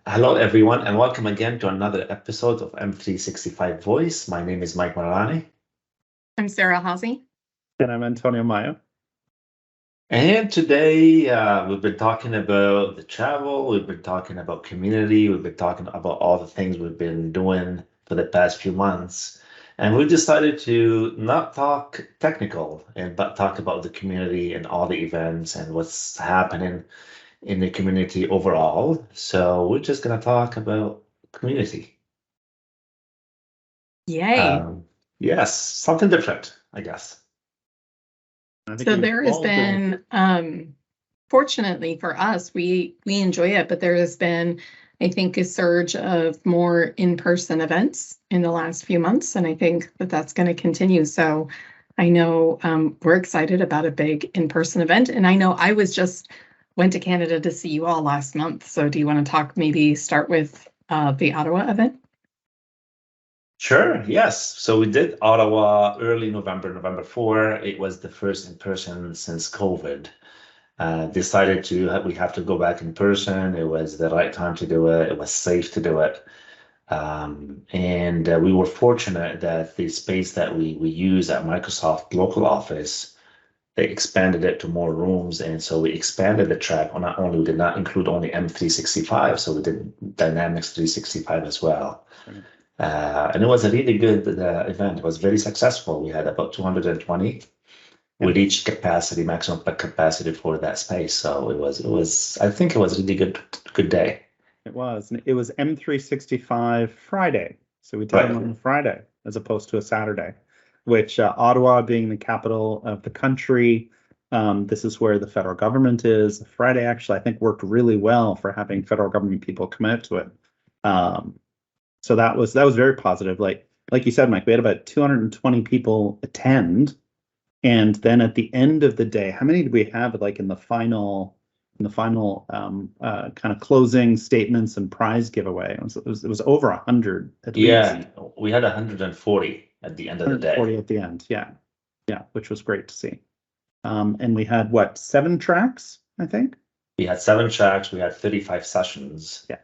Hello, everyone, and welcome again to another episode of M365 Voice. My name is Mike Marani. I'm Sarah Hosey. And I'm Antonio Mayo. And today we've been talking about the travel, we've been talking about community, we've been talking about all the things we've been doing for the past few months. And we decided to not talk technical, but talk about the community and all the events and what's happening in the community overall. So we're just going to talk about community. Yay. Yes, something different, I guess. So there has been, fortunately for us, we enjoy it, but there has been, I think, a surge of more in-person events in the last few months, and I think that that's going to continue. So I know we're excited about a big in-person event, and I know I went to Canada to see you all last month. So do you want to maybe start with the Ottawa event? Sure, yes. So we did Ottawa early November, November 4. It was the first in person since COVID. Decided we have to go back in person. It was the right time to do it. It was safe to do it. And we were fortunate that the space that we use at Microsoft local office, they expanded it to more rooms. And so we expanded the track. We did not include only M365, so we did Dynamics 365 as well. Mm-hmm. And it was a really good event. It was very successful. We had about 220. We reached maximum capacity for that space. So it was. I think it was a really good day. It was. And it was M365 Friday. So we did it on Friday as opposed to a Saturday, which Ottawa being the capital of the country, this is where the federal government is. Friday actually, I think, worked really well for having federal government people come out to it. So that was very positive. Like you said, Mike, we had about 220 people attend, and then at the end of the day, how many did we have? Like in the final kind of closing statements and prize giveaway. It was over 100 at least. Yeah, we had 140 at the end of the day. 140 at the end, yeah, which was great to see. And we had 7 tracks, I think. We had 7 tracks. We had 35 sessions. Yeah.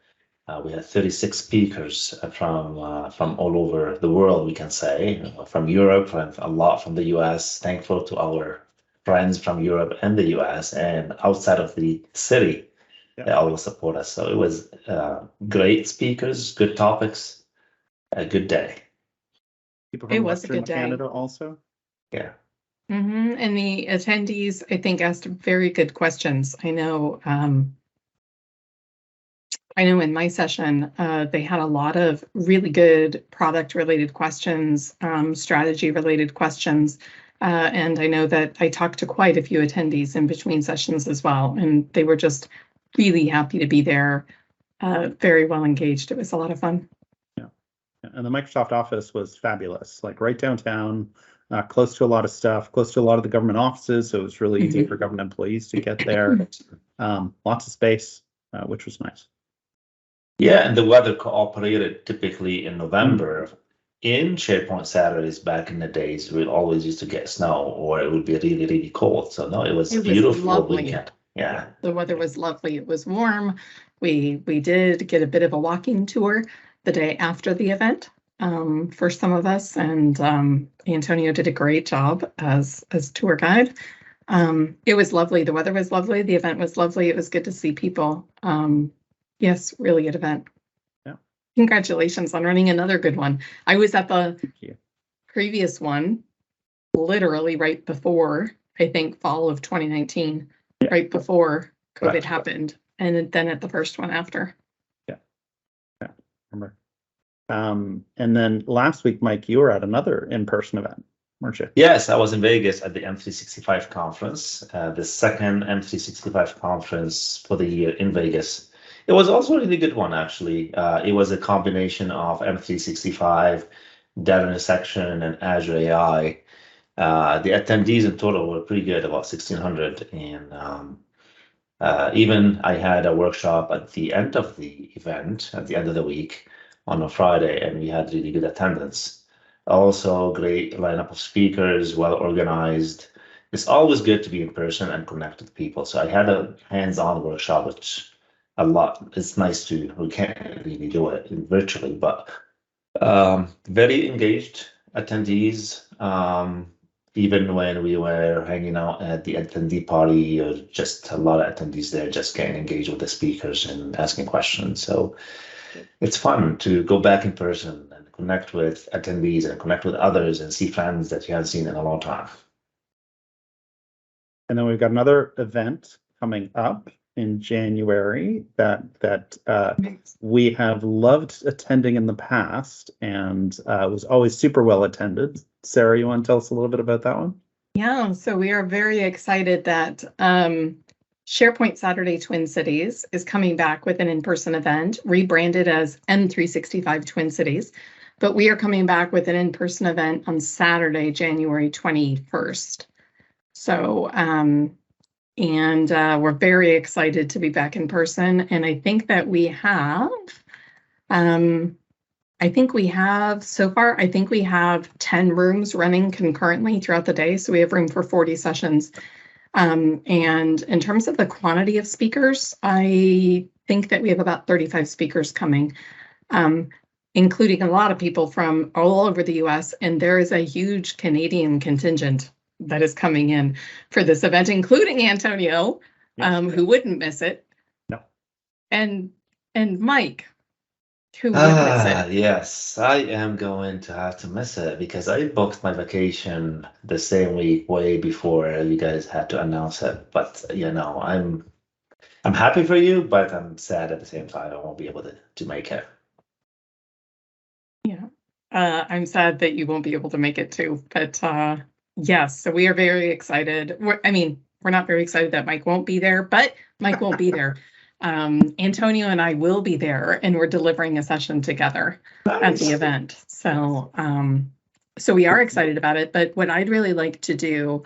We had 36 speakers from all over the world, we can say, from Europe, a lot from the US. Thankful to our friends from Europe and the US and outside of the city. They always support us. So it was great speakers, good topics, a good day. People from Western Canada also. Yeah. Mm-hmm. And the attendees, I think, asked very good questions. I know in my session, they had a lot of really good product-related questions, strategy-related questions. And I know that I talked to quite a few attendees in between sessions as well, and they were just really happy to be there, very well engaged. It was a lot of fun. Yeah, and the Microsoft office was fabulous, like right downtown, close to a lot of stuff, close to a lot of the government offices, so it was really easy for government employees to get there. Lots of space, which was nice. Yeah, and the weather cooperated. Typically in November. In SharePoint Saturdays back in the days, we always used to get snow, or it would be really, really cold. So no, it was beautiful weekend. Yeah, the weather was lovely. It was warm. We did get a bit of a walking tour the day after the event for some of us, and Antonio did a great job as tour guide. It was lovely. The weather was lovely. The event was lovely. It was good to see people. Yes, really good event. Yeah. Congratulations on running another good one. I was at the previous one, literally right before, I think, fall of 2019, right before COVID happened, and then at the first one after. Yeah, remember. And then last week, Mike, you were at another in-person event, weren't you? Yes, I was in Vegas at the M365 conference, the second M365 conference for the year in Vegas. It was also a really good one, actually. It was a combination of M365, data intersection, and Azure AI. The attendees in total were pretty good, about 1,600. And even I had a workshop at the end of the event, at the end of the week on a Friday, and we had really good attendance. Also, great lineup of speakers, well organized. It's always good to be in person and connect with people. So I had a hands-on workshop, which a lot. It's nice to, we can't really do it virtually, but very engaged attendees. Even when we were hanging out at the attendee party, or just a lot of attendees there, just getting engaged with the speakers and asking questions. So it's fun to go back in person and connect with attendees and connect with others and see friends that you haven't seen in a long time. And then we've got another event coming up in January that we have loved attending in the past, and was always super well attended. Sarah, you want to tell us a little bit about that one? Yeah, so we are very excited that SharePoint Saturday Twin Cities is coming back with an in-person event, rebranded as M365 Twin Cities. But we are coming back with an in-person event on Saturday, January 21st. So, we're very excited to be back in person. And I think that we have, so far, I think we have 10 rooms running concurrently throughout the day. So we have room for 40 sessions. And in terms of the quantity of speakers, I think that we have about 35 speakers coming, including a lot of people from all over the US. And there is a huge Canadian contingent that is coming in for this event, including Antonio, who wouldn't miss it. No. And Mike, who would miss it. Yes, I am going to have to miss it because I booked my vacation the same week, way before you guys had to announce it. But I'm happy for you, but I'm sad at the same time. I won't be able to make it. Yeah, I'm sad that you won't be able to make it too. But yes, so we are very excited. We're not very excited that Mike won't be there, but Mike won't be there. Antonio and I will be there, and we're delivering a session together at the event. So, so we are excited about it. But what I'd really like to do,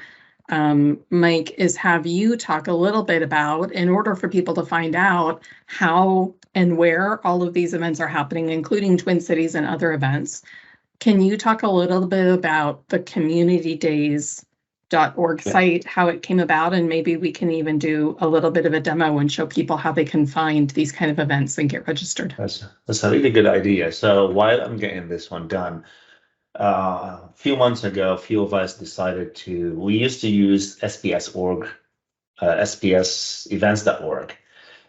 Mike, is have you talk a little bit about, in order for people to find out how and where all of these events are happening, including Twin Cities and other events. Can you talk a little bit about the communitydays.org site, how it came about, and maybe we can even do a little bit of a demo and show people how they can find these kind of events and get registered. That's a really good idea. So while I'm getting this one done, a few months ago, a few of us decided we used to use SPS.org, SPSevents.org,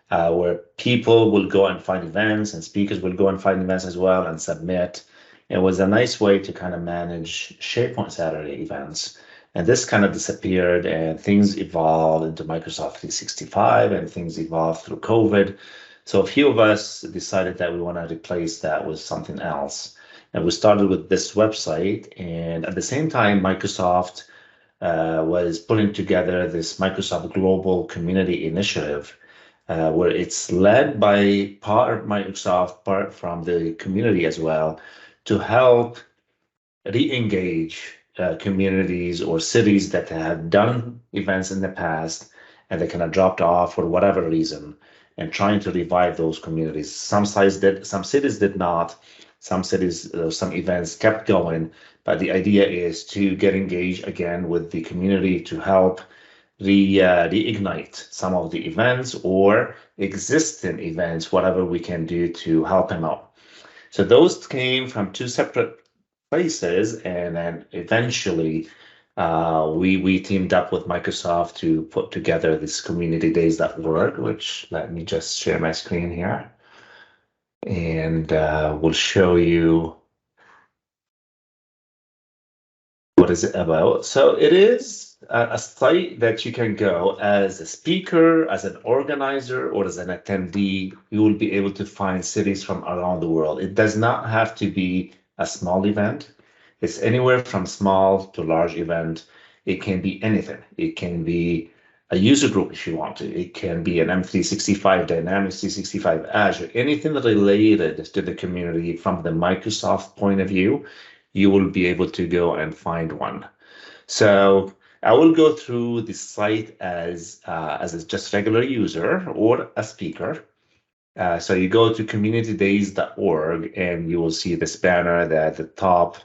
where people will go and find events and speakers will go and find events as well and submit. It was a nice way to kind of manage SharePoint Saturday events. And this kind of disappeared, and things evolved into Microsoft 365, and things evolved through COVID. So a few of us decided that we want to replace that with something else. And we started with this website. And at the same time, Microsoft was putting together this Microsoft Global Community Initiative, where it's led by part of Microsoft, part from the community as well, to help re-engage communities or cities that have done events in the past and they kind of dropped off for whatever reason, and trying to revive those communities. Some cities did not. Some cities, some events kept going, but the idea is to get engaged again with the community to help reignite some of the events or existing events, whatever we can do to help them out. So those came from two separate places, and then eventually we teamed up with Microsoft to put together this communitydays.org, which, let me just share my screen here, and we'll show you what is it about. So it is a site that you can go as a speaker, as an organizer, or as an attendee. You will be able to find cities from around the world. It does not have to be a small event. It's anywhere from small to large event. It can be anything. It can be a user group if you want to. It can be an M365, Dynamics 365, Azure, anything related to the community from the Microsoft point of view. You will be able to go and find one. So I will go through the site as a just regular user or a speaker. So you go to communitydays.org and you will see this banner that the top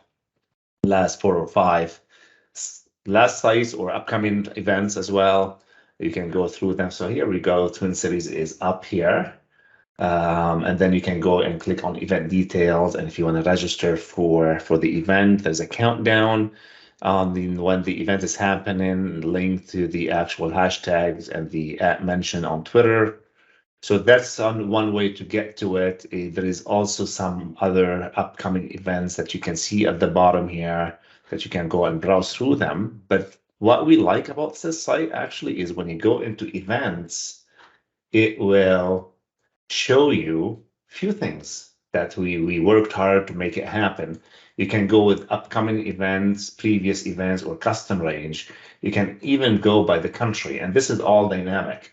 last 4 or 5 last sites or upcoming events as well. You can go through them. So here we go. Twin Cities is up here. And then you can go and click on event details. And if you want to register for the event, there's a countdown on when the event is happening, linked to the actual hashtags and the mention on Twitter. So that's on one way to get to it. There is also some other upcoming events that you can see at the bottom here that you can go and browse through them. But what we like about this site actually is when you go into events, it will show you a few things that we worked hard to make it happen. You can go with upcoming events, previous events, or custom range. You can even go by the country, and this is all dynamic.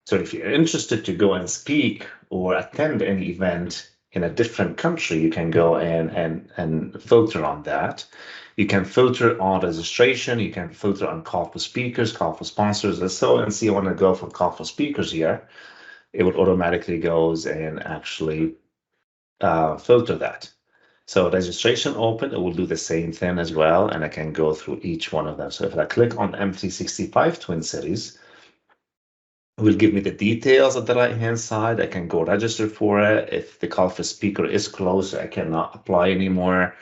So if you're interested to go and speak or attend any event in a different country, you can go and filter on that. You can filter on registration. You can filter on call for speakers, call for sponsors. And so, and see, I want to go for call for speakers here. It would automatically goes and actually filter that. So registration open, it will do the same thing as well. And I can go through each one of them. So if I click on M365 Twin Cities, it will give me the details at the right-hand side. I can go register for it. If the call for speaker is closed, I cannot apply anymore.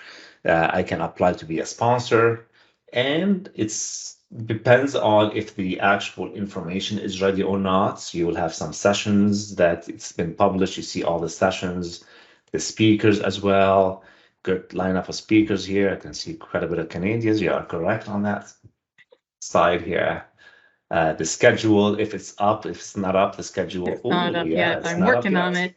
I can apply to be a sponsor. And it's depends on if the actual information is ready or not. So you will have some sessions that it's been published. You see all the sessions, the speakers as well. Good lineup of speakers here. I can see quite a bit of Canadians. You are correct on that side here. The schedule, if it's up, if it's not up, the schedule. It's not up yet. I'm not up working on it.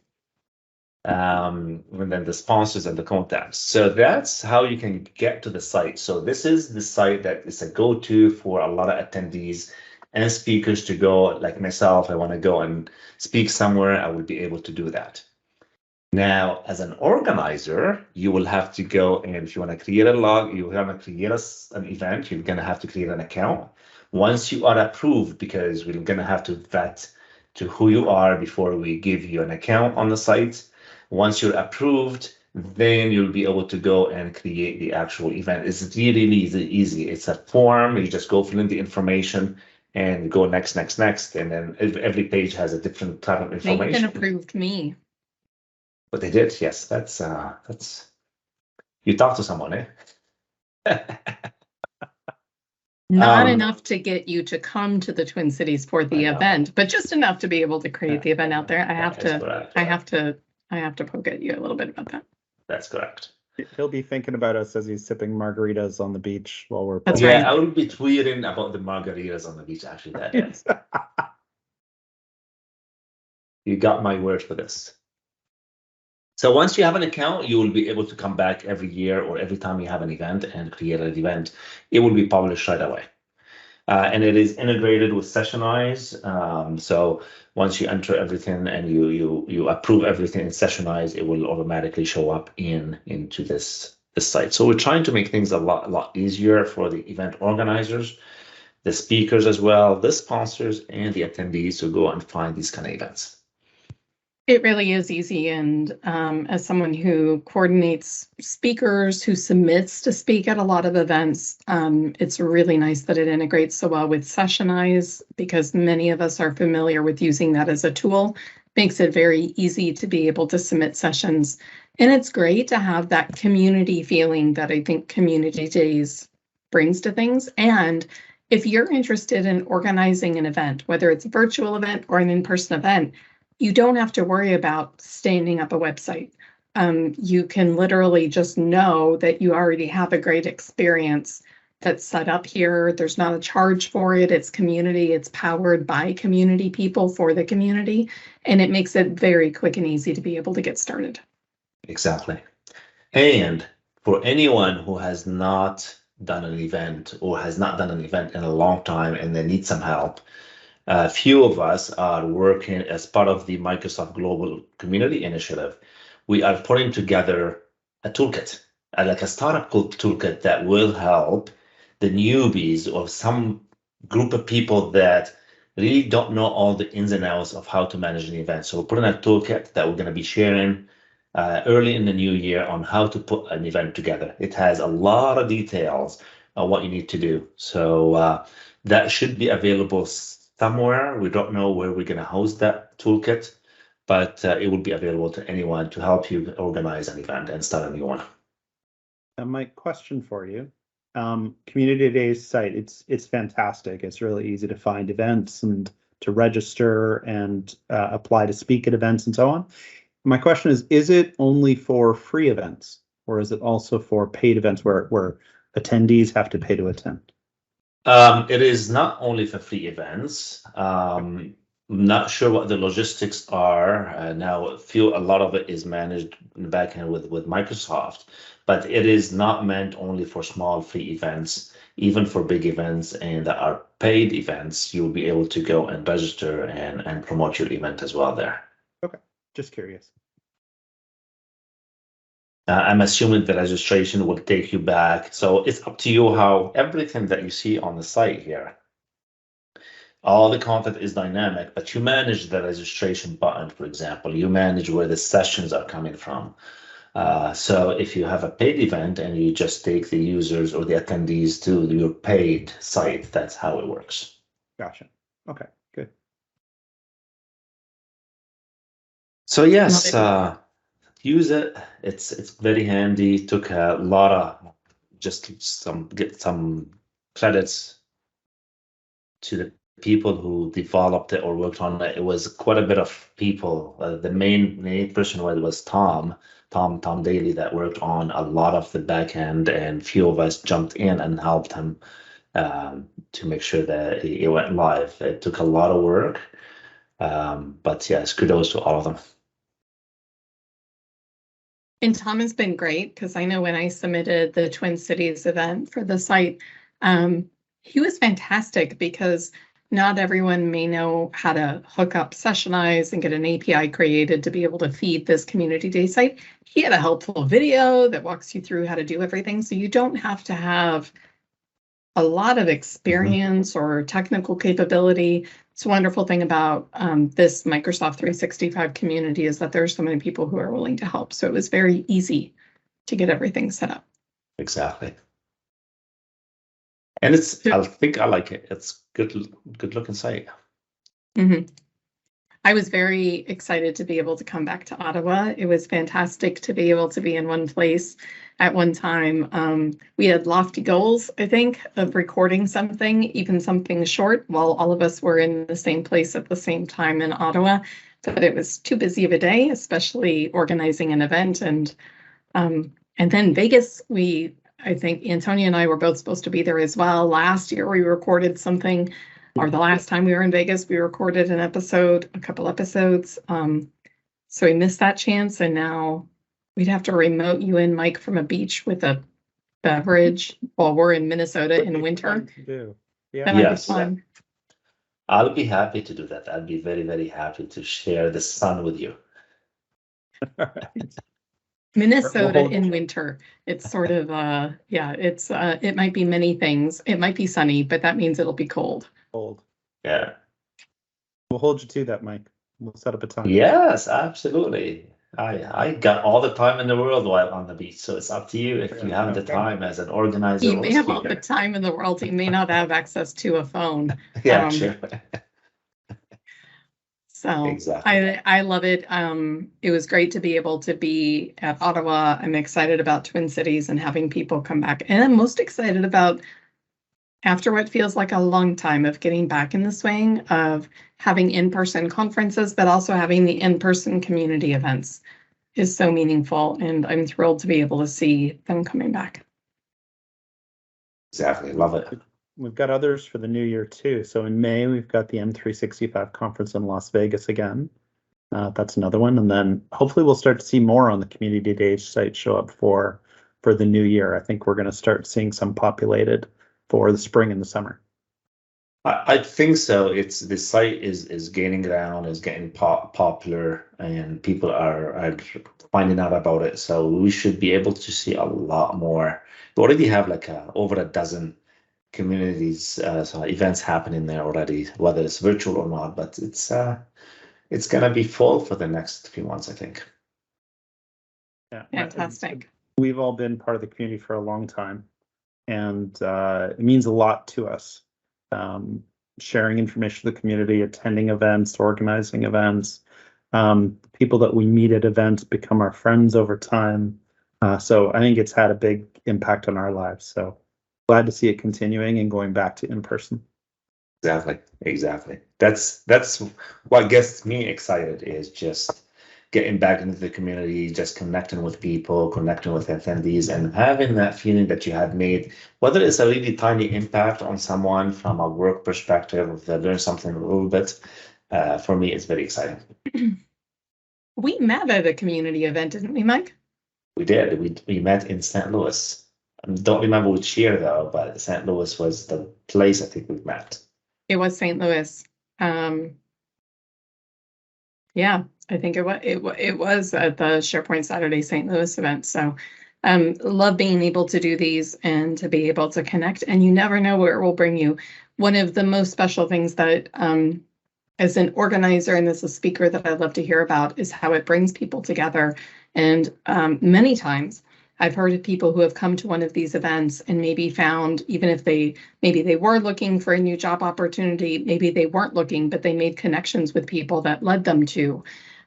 And then the sponsors and the contacts. So that's how you can get to the site. So this is the site that is a go-to for a lot of attendees and speakers to go, like myself. I want to go and speak somewhere, I will be able to do that. Now, as an organizer, you will have to go, and if you want to create a log, you want to create an event, you're going to have to create an account. Once you are approved, because we're going to have to vet to who you are before we give you an account on the site. Once you're approved, then you'll be able to go and create the actual event. It's really easy. It's a form. You just go fill in the information and go next. And then every page has a different type of information. They even approved me. But they did, yes. That's you talk to someone, eh? Not enough to get you to come to the Twin Cities for the event, but just enough to be able to create the event out there. I have to poke at you a little bit about that. That's correct. He'll be thinking about us as he's sipping margaritas on the beach while we're. That's right. right. I will be tweeting about the margaritas on the beach actually that day. You got my word for this. So once you have an account, you will be able to come back every year or every time you have an event and create an event. It will be published right away. And it is integrated with Sessionize. So once you enter everything and you approve everything in Sessionize, it will automatically show up into this site. So we're trying to make things a lot easier for the event organizers, the speakers as well, the sponsors, and the attendees to go and find these kind of events. It really is easy, and as someone who coordinates speakers, who submits to speak at a lot of events, it's really nice that it integrates so well with Sessionize, because many of us are familiar with using that as a tool. Makes it very easy to be able to submit sessions, and it's great to have that community feeling that I think Community Days brings to things. And if you're interested in organizing an event, whether it's a virtual event or an in-person event, you don't have to worry about standing up a website. You can literally just know that you already have a great experience that's set up here. There's not a charge for it. It's community. It's powered by community people for the community. And it makes it very quick and easy to be able to get started. Exactly. And for anyone who has not done an event or has not done an event in a long time and they need some help, a few of us are working as part of the Microsoft Global Community Initiative. We are putting together a toolkit, like a startup toolkit that will help the newbies or some group of people that really don't know all the ins and outs of how to manage an event. So we're putting a toolkit that we're going to be sharing early in the new year on how to put an event together. It has a lot of details on what you need to do. So that should be available somewhere. We don't know where we're going to host that toolkit, but it will be available to anyone to help you organize an event and start a new one. And my question for you, Community Days site, it's fantastic. It's really easy to find events and to register and apply to speak at events and so on. My question is it only for free events, or is it also for paid events where attendees have to pay to attend? It is not only for free events. Not sure what the logistics are now. A lot of it is managed in the back end with Microsoft, but it is not meant only for small free events. Even for big events and that are paid events, you'll be able to go and register and promote your event as well there. Okay, just curious. I'm assuming the registration will take you back. So it's up to you how everything that you see on the site here, all the content is dynamic, but you manage the registration button, for example. You manage where the sessions are coming from. So if you have a paid event and you just take the users or the attendees to your paid site, that's how it works. Gotcha. Okay, good. So yes, use it. It's very handy. Took a lot of get some credits to the people who developed it or worked on it. It was quite a bit of people. The main person was Tom Daly, that worked on a lot of the back end, and few of us jumped in and helped him to make sure that it went live. It took a lot of work, but yes, kudos to all of them. And Tom has been great, because I know when I submitted the Twin Cities event for the site, he was fantastic, because not everyone may know how to hook up Sessionize and get an API created to be able to feed this Community Day site. He had a helpful video that walks you through how to do everything, so you don't have to have a lot of experience or technical capability. It's a wonderful thing about this Microsoft 365 community is that there's so many people who are willing to help. So it was very easy to get everything set up. Exactly. And I think I like it. It's good looking site. Mm-hmm. I was very excited to be able to come back to Ottawa. It was fantastic to be able to be in one place at one time. We had lofty goals, I think, of recording something, even something short, while all of us were in the same place at the same time in Ottawa. But it was too busy of a day, especially organizing an event. And then Vegas, I think Antonia and I were both supposed to be there as well. Last year we recorded something, or the last time we were in Vegas, we recorded a couple episodes. So we missed that chance, and now we'd have to remote you in, Mike, from a beach with a beverage while we're in Minnesota in winter. Yeah. That might be fun. I'll be happy to do that. I'd be very, very happy to share the sun with you. Minnesota in winter. It's sort of it might be many things. It might be sunny, but that means it'll be cold. Yeah. We'll hold you to that, Mike. We'll set up a time. Yes, absolutely. I got all the time in the world while on the beach, so it's up to you if you have the time as an organizer. You may have all the time in the world. You may not have access to a phone. Yeah, sure. So exactly. I love it. It was great to be able to be at Ottawa. I'm excited about Twin Cities and having people come back. And I'm most excited about, after what feels like a long time, of getting back in the swing of having in-person conferences, but also having the in-person community events is so meaningful. And I'm thrilled to be able to see them coming back. Exactly. Love it. We've got others for the new year too. So in May, we've got the M365 conference in Las Vegas again. That's another one. And then hopefully we'll start to see more on the Community Days site show up for the new year. I think we're going to start seeing some populated for the spring and the summer. I think so. The site is gaining ground, is getting popular, and people are finding out about it. So we should be able to see a lot more. We already have like over a dozen communities, events happening there already, whether it's virtual or not. But it's gonna be full for the next few months, I think. Yeah, fantastic. We've all been part of the community for a long time, and it means a lot to us. Sharing information to the community, attending events, organizing events, People that we meet at events become our friends over time. So I think it's had a big impact on our lives. So glad to see it continuing and going back to in person. Exactly. That's what gets me excited, is just getting back into the community, just connecting with people, connecting with attendees, and having that feeling that you have made, whether it's a really tiny impact on someone from a work perspective, if they learn something a little bit. For me, it's very exciting. We met at a community event, didn't we, Mike? We did. We met in St. Louis. I don't remember which year though, but St. Louis was the place I think we met. It was St. Louis. Yeah, I think it was at the SharePoint Saturday St. Louis event. So love being able to do these and to be able to connect, and you never know where it will bring you. One of the most special things that as an organizer and as a speaker that I love to hear about is how it brings people together. And many times I've heard of people who have come to one of these events and maybe found, even if maybe they were looking for a new job opportunity, maybe they weren't looking, but they made connections with people that led them to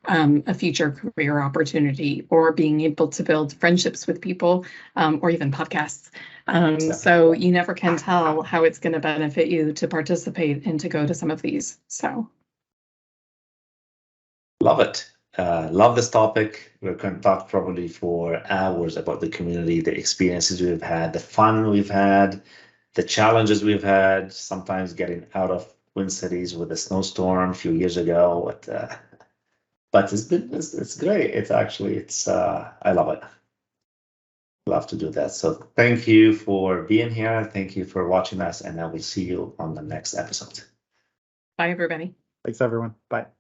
a future career opportunity, or being able to build friendships with people, or even podcasts. So you never can tell how it's going to benefit you to participate and to go to some of these. So love it. Love this topic. We're going to talk probably for hours about the community, the experiences we've had, the fun we've had, the challenges we've had, sometimes getting out of Twin Cities with a snowstorm a few years ago. But it's great. I love it. Love to do that. So thank you for being here. Thank you for watching us, and I will see you on the next episode. bye, everybody. Thanks, everyone. Bye.